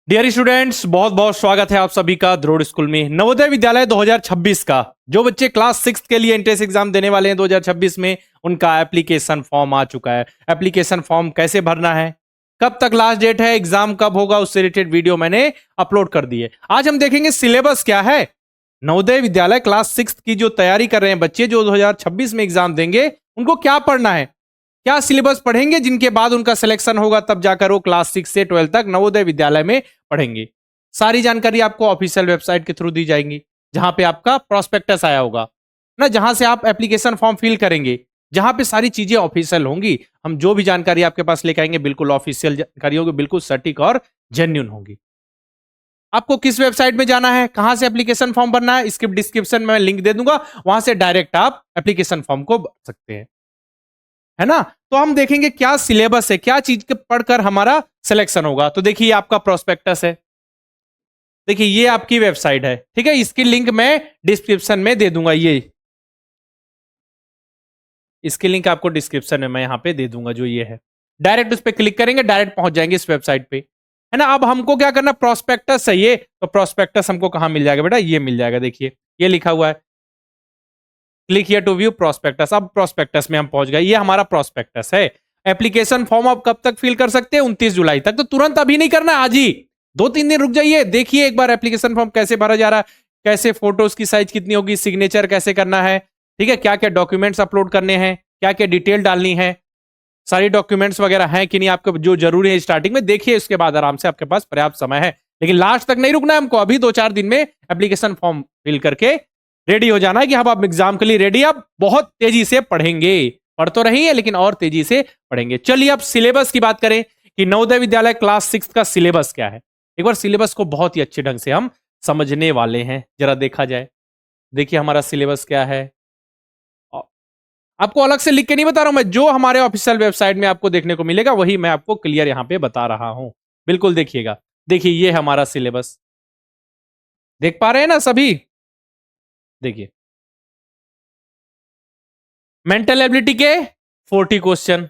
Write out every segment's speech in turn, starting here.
Dear students, बहुत बहुत स्वागत है आप सभी का द्रोड़ स्कूल में। नवोदय विद्यालय 2026 का जो बच्चे क्लास 6 के लिए एंट्रेंस एग्जाम देने वाले हैं 2026 में, उनका एप्लीकेशन फॉर्म आ चुका है। एप्लीकेशन फॉर्म कैसे भरना है, कब तक लास्ट डेट है, एग्जाम कब होगा, उससे रिलेटेड वीडियो मैंने अपलोड कर दी है। आज हम देखेंगे सिलेबस क्या है। नवोदय विद्यालय क्लास 6 की जो तैयारी कर रहे हैं बच्चे, जो 2026 में एग्जाम देंगे, उनको क्या पढ़ना है, क्या सिलेबस पढ़ेंगे, जिनके बाद उनका सिलेक्शन होगा, तब जाकर वो क्लास 6 से 12 तक नवोदय विद्यालय में पढ़ेंगे। सारी जानकारी आपको ऑफिशियल वेबसाइट के थ्रू दी जाएंगी, जहां पे आपका प्रोस्पेक्टस आया होगा ना, जहां से आप एप्लीकेशन फॉर्म फिल करेंगे, जहां पे सारी चीजें ऑफिशियल होंगी। हम जो भी जानकारी आपके पास लेकर आएंगे बिल्कुल ऑफिशियल जानकारी होगी, बिल्कुल सटीक और जेन्युइन होगी। आपको किस वेबसाइट में जाना है, कहां से एप्लीकेशन फॉर्म भरना है, इसके डिस्क्रिप्शन में मैं लिंक दे दूंगा, वहां से डायरेक्ट आप एप्लीकेशन फॉर्म को भर सकते हैं, है ना। तो हम देखेंगे क्या सिलेबस है, क्या चीज के पढ़कर हमारा सिलेक्शन होगा। तो देखिए आपका प्रोस्पेक्टस है, देखिए ये आपकी वेबसाइट है, ठीक है। इसकी लिंक मैं डिस्क्रिप्शन में दे दूंगा, इसकी लिंक आपको डिस्क्रिप्शन में मैं यहां पे दे दूंगा, जो ये है। डायरेक्ट उस पर क्लिक करेंगे, डायरेक्ट पहुंच जाएंगे इस वेबसाइट पे, है ना। अब हमको क्या करना, प्रोस्पेक्टस चाहिए, तो प्रोस्पेक्टस हमको कहां मिल जाएगा बेटा, ये मिल जाएगा। देखिए ये लिखा हुआ है, click here to view prospectus. अब प्रोस्पेक्टस में हम पहुंच गए, ये हमारा प्रोस्पेक्टस है। एप्लीकेशन फॉर्म आप कब तक फिल कर सकते हैं, 29 जुलाई तक। तो तुरंत अभी नहीं करना, आज ही 2-3 दिन रुक जाइए, देखिए एक बार एप्लीकेशन फॉर्म कैसे भरा जा रहा है, कैसे फोटोज की साइज कितनी होगी, सिग्नेचर कैसे करना है, ठीक है, क्या क्या डॉक्यूमेंट्स अपलोड करने हैं, क्या क्या डिटेल डालनी है, सारी डॉक्यूमेंट्स वगैरह हैं कि नहीं आपको, जो जरूरी है स्टार्टिंग में देखिए, उसके बाद आराम से आपके पास पर्याप्त समय है। लेकिन लास्ट तक नहीं रुकना है हमको, अभी 2-4 दिन में एप्लीकेशन फॉर्म फिल करके रेडी हो जाना है कि हम आप एग्जाम के लिए रेडी। अब बहुत तेजी से पढ़ेंगे, पढ़ तो रही है लेकिन और तेजी से पढ़ेंगे। चलिए अब सिलेबस की बात करें कि नवोदय विद्यालय क्लास 6 का सिलेबस क्या है। एक बार सिलेबस को बहुत ही अच्छे ढंग से हम समझने वाले हैं, जरा देखा जाए। देखिए हमारा सिलेबस क्या है, आपको अलग से लिख के नहीं बता रहा हूं मैं, जो हमारे ऑफिशियल वेबसाइट में आपको देखने को मिलेगा वही मैं आपको क्लियर यहां पे बता रहा हूं। बिल्कुल देखिएगा, देखिए ये हमारा सिलेबस, देख पा रहे हैं ना सभी। देखिए मेंटल एबिलिटी के 40 क्वेश्चन,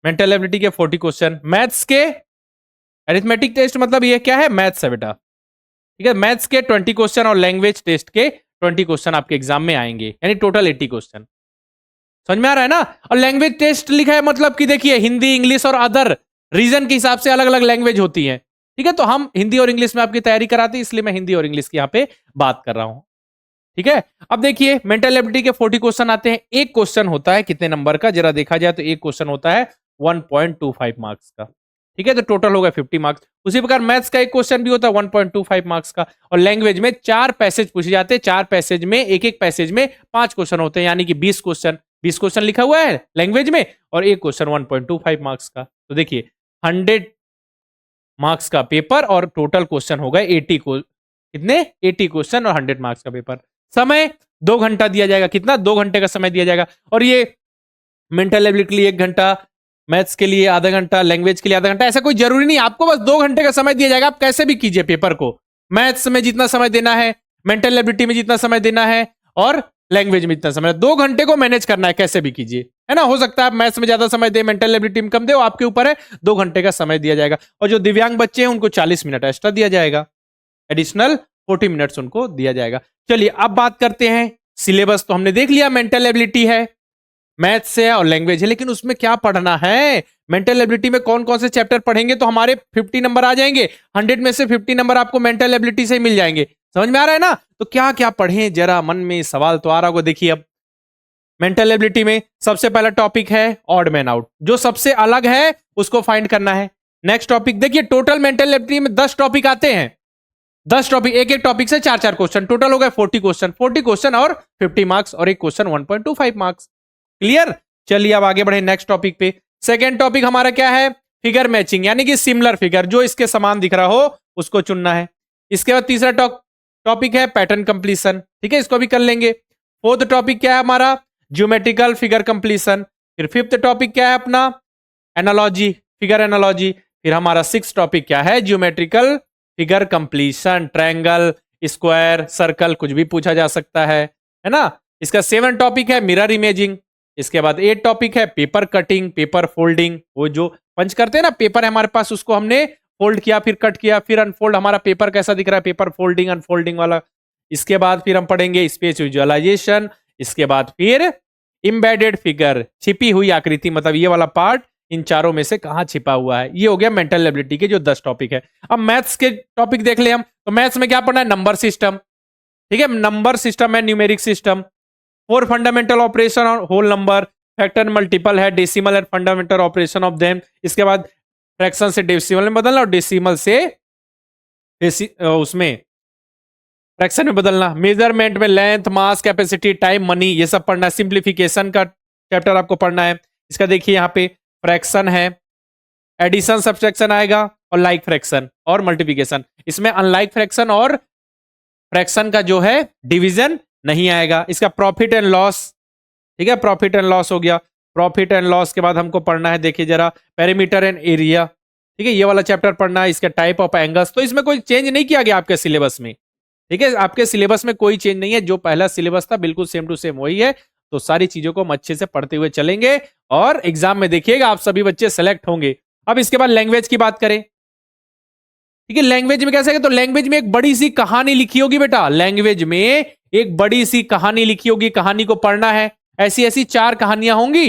मेंटल एबिलिटी के 40 क्वेश्चन, मैथ्स के अरिथमेटिक टेस्ट, मतलब ये क्या है, मैथ्स है बेटा, ठीक है। मैथ्स के 20 क्वेश्चन और लैंग्वेज टेस्ट के 20 क्वेश्चन आपके एग्जाम में आएंगे, यानी टोटल 80 क्वेश्चन। समझ में आ रहा है ना। और लैंग्वेज टेस्ट लिखा है, मतलब कि देखिए हिंदी, इंग्लिश और अदर रीजन के हिसाब से अलग अलग लैंग्वेज होती है, ठीक है। तो हम हिंदी और इंग्लिश में आपकी तैयारी कराते हैं, इसलिए मैं हिंदी और इंग्लिश की यहाँ पे बात कर रहा हूं, ठीक है। अब देखिए मेंटल एबिलिटी के 40 क्वेश्चन आते हैं। एक क्वेश्चन होता है कितने नंबर का, जरा देखा जाए तो एक क्वेश्चन होता है 1.25 मार्क्स का, ठीक है। तो टोटल होगा 50 मार्क्स। उसी प्रकार मैथ्स का एक क्वेश्चन भी होता है 1.25 मार्क्स का। और लैंग्वेज में 4 पैसेज पूछे जाते हैं, 4 पैसेज में एक एक पैसेज में 5 क्वेश्चन होते हैं, यानी कि 20 क्वेश्चन, 20 क्वेश्चन लिखा हुआ है लैंग्वेज में, और एक क्वेश्चन 1.25 मार्क्स का। तो देखिए 100 मार्क्स का पेपर और टोटल क्वेश्चन हो गए 80 को, कितने 80 क्वेश्चन और 100 मार्क्स का पेपर। समय 2 घंटा दिया जाएगा, कितना 2 घंटे का समय दिया जाएगा। और ये मेंटल एबिलिटी के लिए 1 घंटा, मैथ्स के लिए आधा घंटा, लैंग्वेज के लिए आधा घंटा, ऐसा कोई जरूरी नहीं, आपको बस 2 घंटे का समय दिया जाएगा। आप कैसे भी कीजिए पेपर को, मैथ्स में जितना समय देना है, मेंटल एबिलिटी में जितना समय देना है, और लैंग्वेज में जितना समय, 2 घंटे को मैनेज करना है, कैसे भी कीजिए, है ना। हो सकता है आप मैथ्स में ज्यादा समय दे, मेंटल एबिलिटी में कम दे, आपके ऊपर है। 2 घंटे का समय दिया जाएगा। और जो दिव्यांग बच्चे हैं उनको 40 मिनट एक्स्ट्रा दिया जाएगा, एडिशनल 40 मिनट्स उनको दिया जाएगा। चलिए अब बात करते हैं सिलेबस। तो हमने देख लिया मेंटल एबिलिटी है, मैथ्स है और लैंग्वेज है, लेकिन उसमें क्या पढ़ना है, मेंटल एबिलिटी में कौन कौन से चैप्टर पढ़ेंगे तो हमारे 50 नंबर आ जाएंगे। 100 में से 50 नंबर आपको मेंटल एबिलिटी से ही मिल जाएंगे। समझ में आ रहा है ना। तो क्या क्या पढ़ें, जरा मन में सवाल तो आ रहा होगा। देखिए अब मेंटल एबिलिटी में सबसे पहला टॉपिक है ऑड मैन आउट, जो सबसे अलग है उसको फाइंड करना है। नेक्स्ट टॉपिक देखिए, टोटल मेंटल एबिलिटी में 10 टॉपिक आते हैं, 10 टॉपिक, एक एक टॉपिक से 4-4 क्वेश्चन, टोटल हो गए 40 क्वेश्चन, 40 क्वेश्चन और 50 मार्क्स, और एक क्वेश्चन 1.25 मार्क्स। क्लियर। चलिए अब आगे बढ़े नेक्स्ट टॉपिक पे। सेकेंड टॉपिक हमारा क्या है, फिगर मैचिंग, यानी कि सिमिलर फिगर जो इसके समान दिख रहा हो उसको चुनना है। इसके बाद तीसरा टॉपिक है पैटर्न कंप्लीशन, ठीक है, इसको भी कर लेंगे। फोर्थ टॉपिक क्या है हमारा, ज्योमेट्रिकल फिगर कंप्लीशन। फिर फिफ्थ टॉपिक क्या है अपना, एनालॉजी, फिगर एनालॉजी। फिर हमारा सिक्स टॉपिक क्या है, geometrical figure completion, triangle, square, circle, कुछ भी पूछा जा सकता है ना। इसका 7 टॉपिक है मिरर इमेजिंग। इसके बाद 8 टॉपिक है पेपर कटिंग, पेपर फोल्डिंग, वो जो पंच करते हैं ना पेपर है हमारे पास, उसको हमने फोल्ड किया, फिर कट किया, फिर अनफोल्ड, हमारा पेपर कैसा दिख रहा है, पेपर फोल्डिंग अनफोल्डिंग वाला। इसके बाद फिर हम पढ़ेंगे स्पेस विजुअलाइजेशन, इसके बाद फिर इम्बेडेड फिगर, छिपी हुई आकृति, मतलब ये वाला पार्ट इन चारों में से कहां छिपा हुआ है। ये हो गया मेंटल एबिलिटी के जो 10 टॉपिक है। अब मैथ्स के टॉपिक देख ले हम, तो मैथ्स में क्या पढ़ना है, नंबर सिस्टम, ठीक है, नंबर सिस्टम है, न्यूमेरिक सिस्टम, 4 फंडामेंटल ऑपरेशन और होल नंबर, फैक्टर मल्टीपल है, decimal and fundamental operation of them. इसके बाद फ्रैक्शन से डेसिमल में बदलना और डेसिमल से उसमें फ्रैक्शन में बदलना। मेजरमेंट में लेंथ, मास, कैपेसिटी, टाइम, मनी, ये सब पढ़ना है। सिंप्लीफिकेशन का चैप्टर आपको पढ़ना है। इसका देखिए यहाँ पे फ्रैक्शन है, एडिशन सब्सट्रैक्शन आएगा, और लाइक फ्रैक्शन और मल्टीप्लिकेशन। इसमें अनलाइक फ्रैक्शन और फ्रैक्शन का जो है डिवीजन नहीं आएगा। इसका प्रॉफिट एंड लॉस, ठीक है, प्रॉफिट एंड लॉस हो गया। प्रॉफिट एंड लॉस के बाद हमको पढ़ना है, देखिए जरा, पेरीमीटर एंड एरिया, ठीक है, ये वाला चैप्टर पढ़ना है। इसका टाइप ऑफ एंगल्स, तो इसमें कोई चेंज नहीं किया गया आपके सिलेबस में, ठीक है, आपके सिलेबस में कोई चेंज नहीं है, जो पहला सिलेबस था बिल्कुल सेम टू सेम वही है। तो सारी चीजों को हम अच्छे से पढ़ते हुए चलेंगे और एग्जाम में देखिएगा आप सभी बच्चे सेलेक्ट होंगे। अब इसके बाद लैंग्वेज की बात करें, ठीक है, लैंग्वेज में कैसे, तो लैंग्वेज में एक बड़ी सी कहानी लिखी होगी बेटा, लैंग्वेज में एक बड़ी सी कहानी लिखी होगी, कहानी को पढ़ना है। ऐसी ऐसी 4 कहानियां होंगी,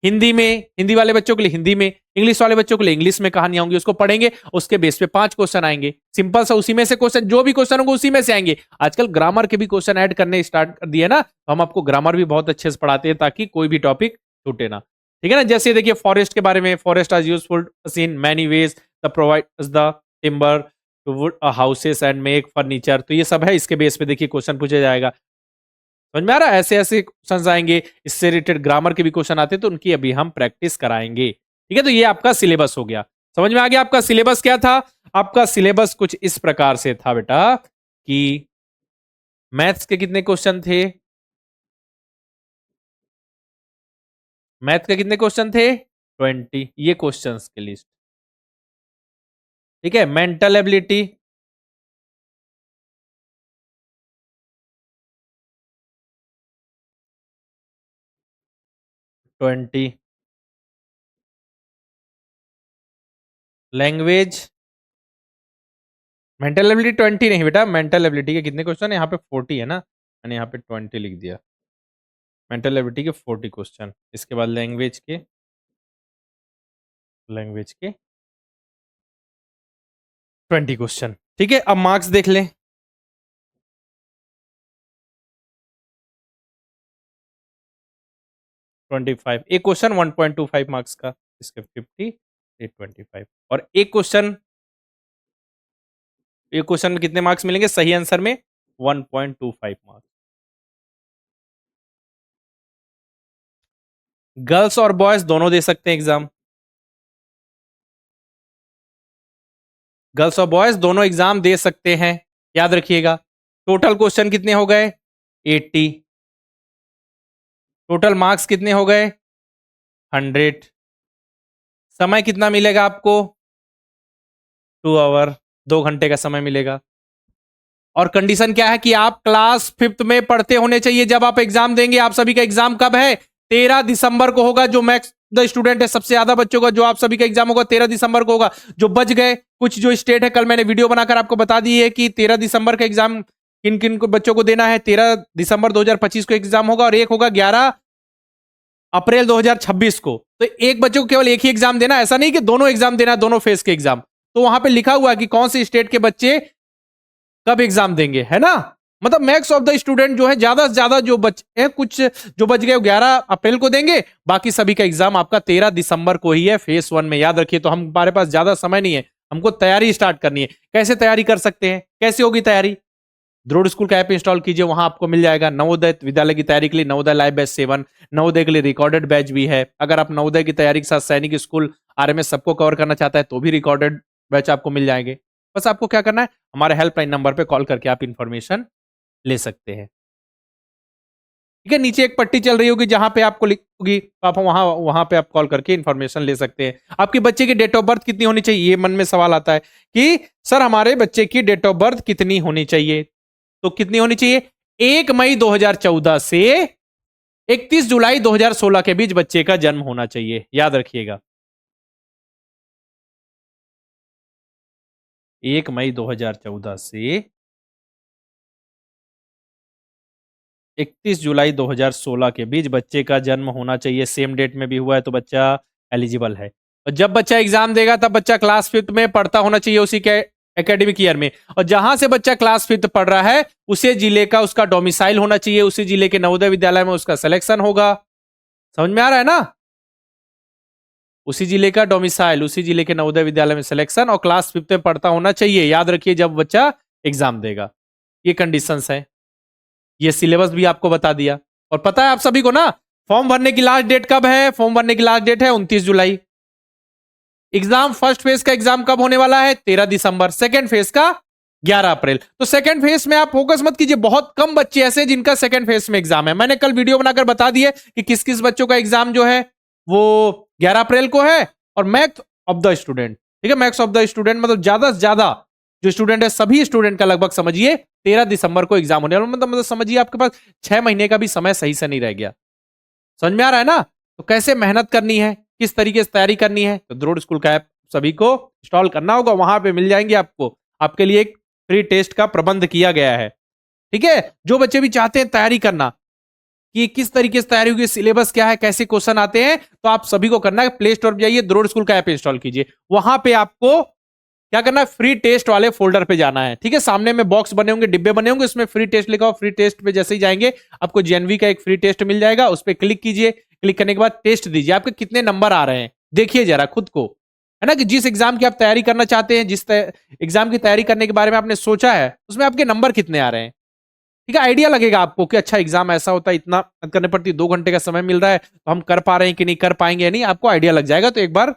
हिंदी में, हिंदी वाले बच्चों के लिए हिंदी में, इंग्लिश वाले बच्चों के लिए इंग्लिश में कहानियां होंगी, उसको पढ़ेंगे, उसके बेस पे 5 क्वेश्चन आएंगे, सिंपल सा, उसी में से क्वेश्चन, जो भी क्वेश्चन होंगे उसी में से आएंगे। आजकल ग्रामर के भी क्वेश्चन ऐड करने स्टार्ट कर दिए ना, तो हम आपको ग्रामर भी बहुत अच्छे से पढ़ाते हैं ताकि कोई भी टॉपिक छूटे ना, ठीक है ना। जैसे देखिए फॉरेस्ट के बारे में, forest are useful in many ways, the provides the timber to wood houses and make furniture, तो ये सब है, इसके बेस पे देखिए क्वेश्चन पूछा जाएगा। समझ में आ रहा है, ऐसे ऐसे क्वेश्चन आएंगे, इससे रिलेटेड ग्रामर के भी क्वेश्चन आते हैं, तो उनकी अभी हम प्रैक्टिस कराएंगे, ठीक है। तो ये आपका सिलेबस हो गया, समझ में आ गया। आपका सिलेबस क्या था, आपका सिलेबस कुछ इस प्रकार से था बेटा कि मैथ्स के कितने क्वेश्चन थे, मैथ के कितने क्वेश्चन थे, 20, ये क्वेश्चंस की लिस्ट, ठीक है। Mental ability, twenty, language, mental ability 20 नहीं बेटा, मेंटल एबिलिटी के कितने क्वेश्चन है, यहाँ पे 40 है ना, मैंने यहाँ पे 20 लिख दिया। मेंटल एबिलिटी के 40 क्वेश्चन, इसके बाद लैंग्वेज के, लैंग्वेज के 20 क्वेश्चन, ठीक है। अब मार्क्स देख लें, ट्वेंटी फाइव, एक क्वेश्चन 1.25 मार्क्स का, इसके 50, 25, और एक क्वेश्चन, एक क्वेश्चन में कितने मार्क्स मिलेंगे, सही आंसर में 1.25 मार्क्स। गर्ल्स और बॉयज दोनों दे सकते हैं एग्जाम, गर्ल्स और बॉयज दोनों एग्जाम दे सकते हैं, याद रखिएगा। टोटल क्वेश्चन कितने हो गए, 80, टोटल मार्क्स कितने हो गए, 100, समय कितना मिलेगा आपको, 2 आवर, 2 घंटे का समय मिलेगा। और कंडीशन क्या है कि आप क्लास 5th में पढ़ते होने चाहिए जब आप एग्जाम देंगे। आप सभी का एग्जाम कब है, 13 दिसंबर को होगा। जो मैक्स द स्टूडेंट है, सबसे ज्यादा बच्चों का जो आप सभी का एग्जाम होगा 13 दिसंबर को होगा। जो बच गए कुछ जो स्टेट है, कल मैंने वीडियो बनाकर आपको बता दी है कि 13 दिसंबर का एग्जाम किन किन को बच्चों को देना है। 13 दिसंबर 2025 को एग्जाम होगा और एक होगा 11 अप्रैल 2026 को। तो एक बच्चे को केवल एक ही एग्जाम देना, ऐसा नहीं कि दोनों एग्जाम देना, दोनों फेज के एग्जाम। तो वहां पे लिखा हुआ है कि कौन से स्टेट के बच्चे कब एग्जाम देंगे, है ना। मतलब मैक्स ऑफ द स्टूडेंट जो है, ज्यादा से ज्यादा जो बच्चे हैं, कुछ जो बच गए 11 अप्रैल को देंगे, बाकी सभी का एग्जाम आपका 13 दिसंबर को ही है फेज 1 में, याद रखिए। तो हमारे पास ज्यादा समय नहीं है, हमको तैयारी स्टार्ट करनी है। कैसे तैयारी कर सकते हैं, कैसे होगी तैयारी, द्रोड़ स्कूल का ऐप इंस्टॉल कीजिए, वहां आपको मिल जाएगा। नवोदय विद्यालय की तैयारी के लिए नवोदय लाइव बैच 7, नवोदय के लिए रिकॉर्डेड बैच भी है। अगर आप नवोदय की तैयारी के साथ सैनिक स्कूल आरएमएस सबको कवर करना चाहता है तो भी रिकॉर्डेड बैच आपको मिल जाएंगे। बस आपको क्या करना है, हमारे हेल्पलाइन नंबर पे कॉल करके आप इंफॉर्मेशन ले सकते हैं, ठीक है। नीचे एक पट्टी चल रही होगी जहां पे आपको लिखोगी, तो आप वहां वहां पे आप कॉल करके इंफॉर्मेशन ले सकते हैं। आपके बच्चे की डेट ऑफ बर्थ कितनी होनी चाहिए, ये मन में सवाल आता है कि सर हमारे बच्चे की डेट ऑफ बर्थ कितनी होनी चाहिए। तो कितनी होनी चाहिए, 1 मई 2014 से 31 जुलाई 2016 के बीच बच्चे का जन्म होना चाहिए, याद रखिएगा। 1 मई 2014 से 31 जुलाई 2016 के बीच बच्चे का जन्म होना चाहिए। सेम डेट में भी हुआ है तो बच्चा एलिजिबल है। और जब बच्चा एग्जाम देगा तब बच्चा क्लास 5th में पढ़ता होना चाहिए उसी के एकेडमिक ईयर में। और जहां से बच्चा क्लास 5th पढ़ रहा है उसी जिले का उसका डोमिसाइल होना चाहिए, उसी जिले के नवोदय विद्यालय में उसका सिलेक्शन होगा। समझ में आ रहा है ना? उसी जिले का डोमिसाइल, उसी जिले के नवोदय विद्यालय में सिलेक्शन और क्लास 5th में पढ़ता होना चाहिए। याद रखिए जब बच्चा एग्जाम देगा। ये कंडीशंस है। ये सिलेबस भी आपको बता दिया। और पता है आप सभी को ना फॉर्म भरने की लास्ट डेट कब है? फॉर्म भरने की लास्ट डेट है 29 जुलाई। एग्जाम फर्स्ट फेज का एग्जाम कब होने वाला है? 13 दिसंबर। सेकंड फेज का 11 अप्रैल। तो सेकंड फेज में आप फोकस मत कीजिए, बहुत कम बच्चे ऐसे जिनका सेकंड फेज में एग्जाम है। मैंने कल वीडियो बनाकर बता दिए कि किस किस बच्चों का एग्जाम जो है वो 11 अप्रैल को है। और मैक्स ऑफ द स्टूडेंट, ठीक है, मैक्स ऑफ द स्टूडेंट मतलब ज्यादा से ज्यादा जो स्टूडेंट है सभी स्टूडेंट का लगभग समझिए 13 दिसंबर को एग्जाम होने वाला। मतलब समझिए आपके पास 6 महीने का भी समय सही से नहीं रह गया। समझ में आ रहा है ना? तो कैसे मेहनत करनी है, किस तरीके से तैयारी करनी है, तो द्रोड़ स्कूल का ऐप सभी को इंस्टॉल करना होगा। वहां पे मिल जाएंगे आपको, आपके लिए एक फ्री टेस्ट का प्रबंध किया गया है। ठीक है, जो बच्चे भी चाहते हैं तैयारी करना कि किस तरीके से तैयारी होगी, सिलेबस क्या है, कैसे क्वेश्चन आते हैं, तो आप सभी को करना है प्ले स्टोर पर जाइए, द्रोड़ स्कूल का ऐप इंस्टॉल कीजिए। वहां पे आपको क्या करना है, फ्री टेस्ट वाले फोल्डर पे जाना है। ठीक है, सामने में बॉक्स बने होंगे, डिब्बे बने होंगे, उसमें फ्री टेस्ट लिखा हो। फ्री टेस्ट पे जैसे ही जाएंगे आपको जेएनवी का एक फ्री टेस्ट मिल जाएगा, उस पर क्लिक कीजिए। क्लिक करने के बाद टेस्ट दीजिए। आपके कितने नंबर आ रहे हैं देखिए जरा खुद को, है ना, कि जिस एग्जाम की आप तैयारी करना चाहते हैं, जिस एग्जाम की तैयारी करने के बारे में आपने सोचा है, उसमें आपके नंबर कितने आ रहे हैं। ठीक है, आइडिया लगेगा आपको कि अच्छा एग्जाम ऐसा होता है, इतना करने पड़ती, 2 घंटे का समय मिल रहा है, तो हम कर पा रहे हैं कि नहीं, कर पाएंगे या नहीं, आपको आइडिया लग जाएगा। तो एक बार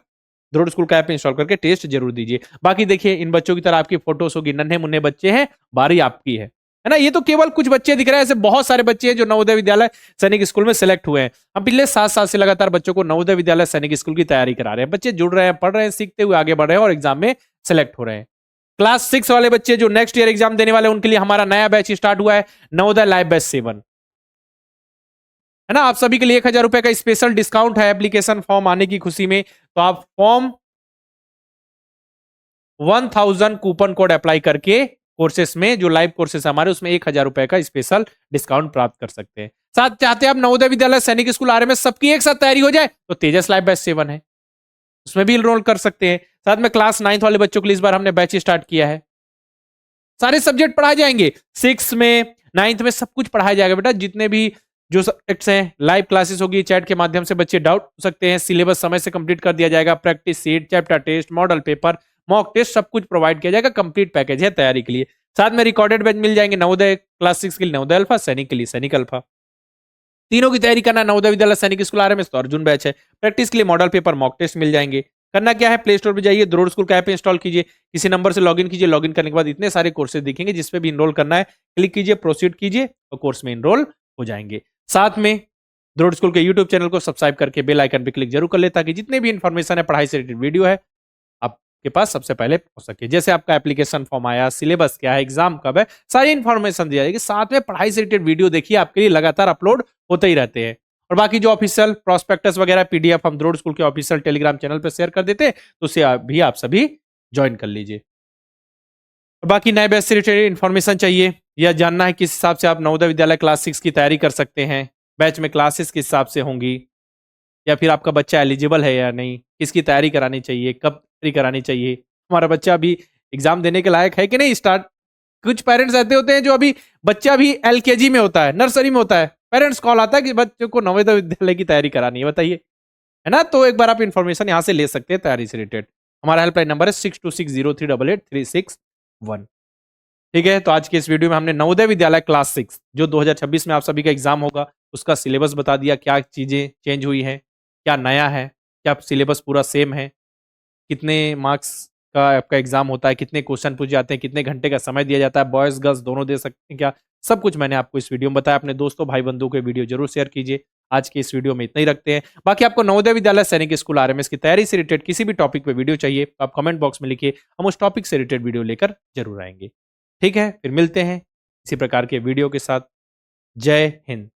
द्रोड़ स्कूल का ऐप इंस्टॉल करके टेस्ट जरूर दीजिए। बाकी देखिए इन बच्चों की तरह आपकी फोटोज होगी, नन्हे मुन्ने बच्चे हैं, बारी आपकी है ना। ये तो केवल कुछ बच्चे दिख रहे हैं, ऐसे बहुत सारे बच्चे हैं जो नवोदय विद्यालय सैनिक स्कूल में सिलेक्ट हुए हैं। हम पिछले 7 साल से लगातार बच्चों को नवोदय विद्यालय सैनिक स्कूल की तैयारी करा रहे हैं। बच्चे जुड़ रहे हैं, पढ़ रहे हैं, सीखते हुए आगे बढ़ रहे हैं और एग्जाम में सिलेक्ट हो रहे हैं। क्लास 6 वाले बच्चे जो नेक्स्ट ईयर एग्जाम देने वाले हैं, उनके लिए हमारा नया बैच स्टार्ट हुआ है, नवोदय लाइव बैच 7, है ना। आप सभी के लिए 1000 रुपए का स्पेशल डिस्काउंट है एप्लीकेशन फॉर्म आने की खुशी में। तो आप फॉर्म 1000 कूपन कोड अप्लाई करके कोर्सेस में, जो लाइव कोर्सेस हमारे, उसमें 1000 रुपए का स्पेशल डिस्काउंट प्राप्त कर सकते हैं। साथ चाहते हैं आप नवोदय विद्यालय सैनिक स्कूल आरएमएस सबकी एक साथ तैयारी हो जाए, तो तेजस लाइव बैच 7 है, उसमें भी इनरोल कर सकते हैं। साथ में क्लास 9 वाले बच्चों के लिए इस बार हमने बैच स्टार्ट किया है। सारे सब्जेक्ट पढ़ाए जाएंगे, 6 में 9th में सब कुछ पढ़ाया जाएगा बेटा। जितने भी जो सब्जेक्ट्स हैं, लाइव क्लासेस होगी, चैट के माध्यम से बच्चे डाउट पूछ सकते हैं, सिलेबस समय से कंप्लीट कर दिया जाएगा, practice sheet, chapter test, model paper, mock test, सब कुछ प्रोवाइड किया जाएगा। कंप्लीट पैकेज है तैयारी के लिए। साथ में रिकॉर्डेड बैच मिल जाएंगे, नवोदय क्लास 6 के लिए नवोदय अल्फा, सैनिक के लिए सैनिक अल्फा। तीनों की तैयारी करना, नवोदय विद्यालय सैनिक स्कूल आरएमएस तो अर्जुन बैच है। प्रैक्टिस के लिए मॉडल पेपर, मॉक टेस्ट मिल जाएंगे। करना क्या है, प्ले स्टोर पर जाइए, द्रोड़ स्कूल का ऐप इंस्टॉल कीजिए, किसी नंबर से लॉगिन कीजिए। लॉगिन करने के बाद इतने सारे कोर्सेज दिखेंगे, जिसपे भी इनरोल करना है क्लिक कीजिए, प्रोसीड कीजिए और कोर्स में इनरोल हो जाएंगे। साथ में द्रोड़ स्कूल के यूट्यूब चैनल को सब्सक्राइब करके बेल आइकन पे क्लिक जरूर कर ले, ताकि जितने भी इन्फॉर्मेशन है, पढ़ाई से रिलेटेड वीडियो है, आपके पास सबसे पहले पहुंच सके। जैसे आपका एप्लीकेशन फॉर्म आया, सिलेबस क्या है, एग्जाम कब है, सारी इन्फॉर्मेशन दी जाएगी। साथ में पढ़ाई से रिलेटेड वीडियो देखिए, आपके लिए लगातार अपलोड होते ही रहते हैं। और बाकी जो ऑफिशियल प्रोस्पेक्टस वगैरह पीडीएफ हम द्रोड़ स्कूल के ऑफिशियल टेलीग्राम चैनल पर शेयर कर देते हैं, तो उसे भी आप सभी ज्वाइन कर लीजिए। और बाकी नए बैच से रिलेटेड इन्फॉर्मेशन चाहिए या जानना है किस हिसाब से आप नवोदय विद्यालय क्लास 6 की तैयारी कर सकते हैं, बैच में क्लासेस किस हिसाब से होंगी, या फिर आपका बच्चा एलिजिबल है या नहीं, किसकी तैयारी करानी चाहिए, कब तैयारी करानी चाहिए, हमारा बच्चा अभी एग्जाम देने के लायक है कि नहीं। स्टार्ट कुछ पेरेंट्स ऐसे होते हैं जो अभी बच्चा भी एलकेजी में होता है, नर्सरी में होता है, पेरेंट्स कॉल आता है कि बच्चों को नवोदय विद्यालय की तैयारी करानी है, बताइए, है ना। तो एक बार आप इन्फॉर्मेशन यहाँ से ले सकते हैं तैयारी से रिलेटेड। हमारा हेल्पलाइन नंबर है 6260388361। ठीक है, तो आज के इस वीडियो में हमने नवोदय विद्यालय क्लास 6 जो 2026 में आप सभी का एग्जाम होगा, उसका सिलेबस बता दिया, क्या चीजें चेंज हुई हैं, क्या नया है, क्या सिलेबस पूरा सेम है, कितने मार्क्स का आपका एग्जाम होता है, कितने क्वेश्चन पूछे जाते हैं, कितने घंटे का समय दिया जाता है, बॉयज गर्ल्स दोनों दे सकते हैं क्या, सब कुछ मैंने आपको इस वीडियो में बताया। अपने दोस्तों भाई बंधुओं को वीडियो जरूर शेयर कीजिए। आज के इस वीडियो में इतना ही रखते हैं। बाकी आपको नवोदय विद्यालय सैनिक स्कूल आरएमएस की तैयारी से रिलेटेड किसी भी टॉपिक पे वीडियो चाहिए तो आप कमेंट बॉक्स में लिखिए, हम उस टॉपिक से रिलेटेड वीडियो लेकर जरूर आएंगे। ठीक है, फिर मिलते हैं इसी प्रकार के वीडियो के साथ। जय हिंद।